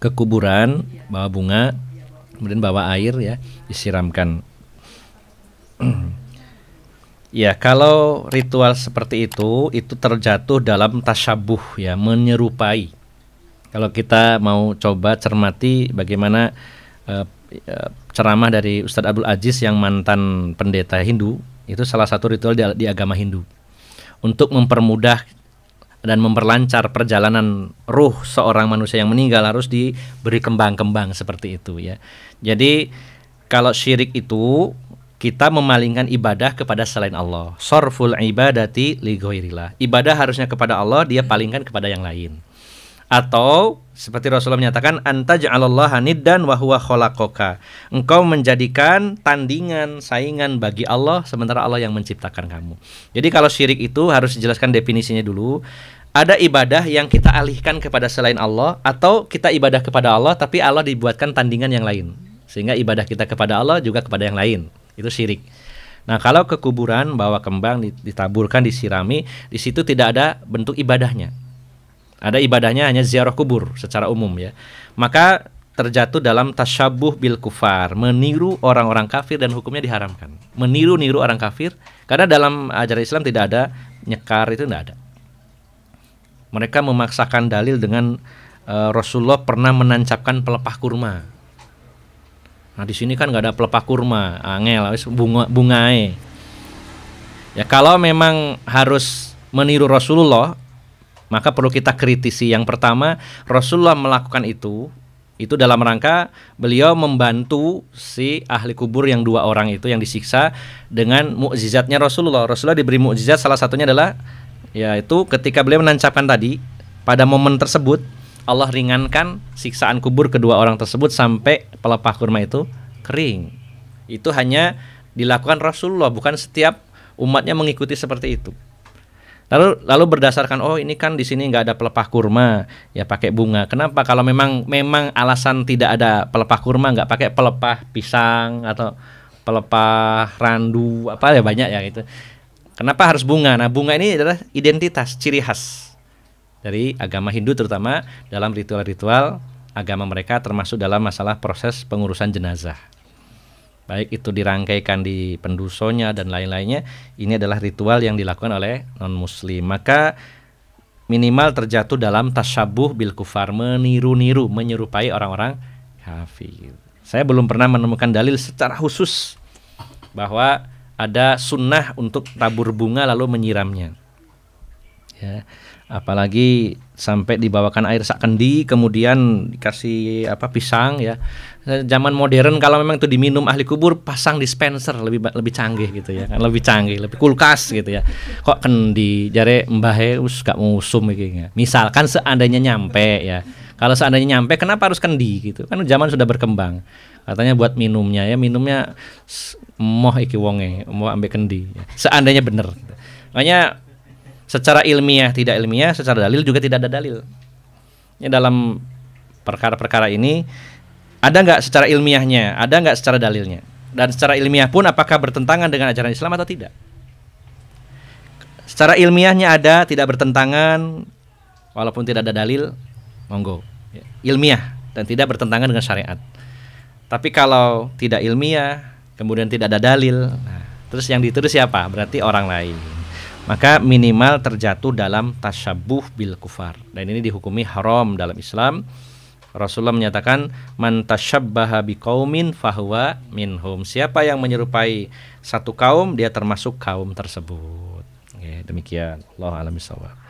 ke kuburan, bawa bunga, kemudian bawa air ya, disiramkan. Ya, kalau ritual seperti itu terjatuh dalam tasyabuh ya, menyerupai. Kalau kita mau coba cermati bagaimana eh, ceramah dari Ustadz Abdul Aziz yang mantan pendeta Hindu, itu salah satu ritual di agama Hindu untuk mempermudah dan memperlancar perjalanan ruh seorang manusia yang meninggal, harus diberi kembang-kembang seperti itu ya. Jadi kalau syirik itu kita memalingkan ibadah kepada selain Allah. Sorful ibadati li ghairillah. Ibadah harusnya kepada Allah, dia palingkan kepada yang lain. Atau seperti Rasulullah menyatakan, anta ja'alallaha niddan wa huwa khalaqaka. Engkau menjadikan tandingan, saingan bagi Allah, sementara Allah yang menciptakan kamu. Jadi kalau syirik itu harus dijelaskan definisinya dulu. Ada ibadah yang kita alihkan kepada selain Allah, atau kita ibadah kepada Allah tapi Allah dibuatkan tandingan yang lain, sehingga ibadah kita kepada Allah juga kepada yang lain. Itu syirik. Nah, kalau ke kuburan bawa kembang, ditaburkan, disirami, di situ tidak ada bentuk ibadahnya. Ada ibadahnya hanya ziarah kubur secara umum ya. Maka terjatuh dalam tasyabuh bil kufar, meniru orang-orang kafir, dan hukumnya diharamkan. Meniru-niru orang kafir, karena dalam ajaran Islam tidak ada nyekar, itu tidak ada. Mereka memaksakan dalil dengan Rasulullah pernah menancapkan pelepah kurma. Nah, di sini kan nggak ada pelepah kurma, angel, bungae. Ya, kalau memang harus meniru Rasulullah, maka perlu kita kritisi. Yang pertama, Rasulullah melakukan itu dalam rangka beliau membantu si ahli kubur yang 2 orang itu yang disiksa dengan mukjizatnya Rasulullah. Rasulullah diberi mukjizat, salah satunya adalah yaitu ketika beliau menancapkan tadi, pada momen tersebut Allah ringankan siksaan kubur kedua orang tersebut sampai pelepah kurma itu kering. Itu hanya dilakukan Rasulullah, bukan setiap umatnya mengikuti seperti itu. Lalu berdasarkan ini kan di sini nggak ada pelepah kurma, ya pakai bunga. Kenapa? Kalau memang alasan tidak ada pelepah kurma, nggak pakai pelepah pisang atau pelepah randu, apa ya, banyak ya itu. Kenapa harus bunga? Nah, bunga ini adalah identitas, ciri khas dari agama Hindu, terutama dalam ritual-ritual agama mereka, termasuk dalam masalah proses pengurusan jenazah. Baik itu dirangkaikan di pendusonya dan lain-lainnya, ini adalah ritual yang dilakukan oleh non-muslim. Maka minimal terjatuh dalam tasyabuh bil kufar, meniru-niru, menyerupai orang-orang kafir. Saya belum pernah menemukan dalil secara khusus bahwa ada sunnah untuk tabur bunga lalu menyiramnya. Ya, apalagi sampai dibawakan air sak kendi, kemudian dikasih pisang ya. Zaman modern kalau memang itu diminum ahli kubur, pasang dispenser, lebih canggih gitu ya kan, lebih canggih, lebih kulkas gitu ya. Kok kendi jare mbahe gak musum iki ya. Misalkan seandainya nyampe ya. Kalau seandainya nyampe, kenapa harus kendi gitu? Kan zaman sudah berkembang. Katanya buat minumnya ya, minumnya moh iki wonge, mau ambek kendi ya. Seandainya benar gitu. Makanya secara ilmiah, tidak ilmiah, secara dalil juga tidak ada dalil. Ya, dalam perkara-perkara ini ada nggak secara ilmiahnya, ada nggak secara dalilnya, dan secara ilmiah pun apakah bertentangan dengan ajaran Islam atau tidak. Secara ilmiahnya ada, tidak bertentangan, walaupun tidak ada dalil, monggo ya, ilmiah dan tidak bertentangan dengan syariat. Tapi kalau tidak ilmiah, kemudian tidak ada dalil, nah, terus yang dituduh siapa? Berarti orang lain. Maka minimal terjatuh dalam tasyabuh bil kufar, dan ini dihukumi haram dalam Islam. Rasulullah menyatakan, man tasyabbaha biqaumin fahuwa minhum. Siapa yang menyerupai satu kaum, dia termasuk kaum tersebut. Oke, demikian. Allahu a'lam bishawab.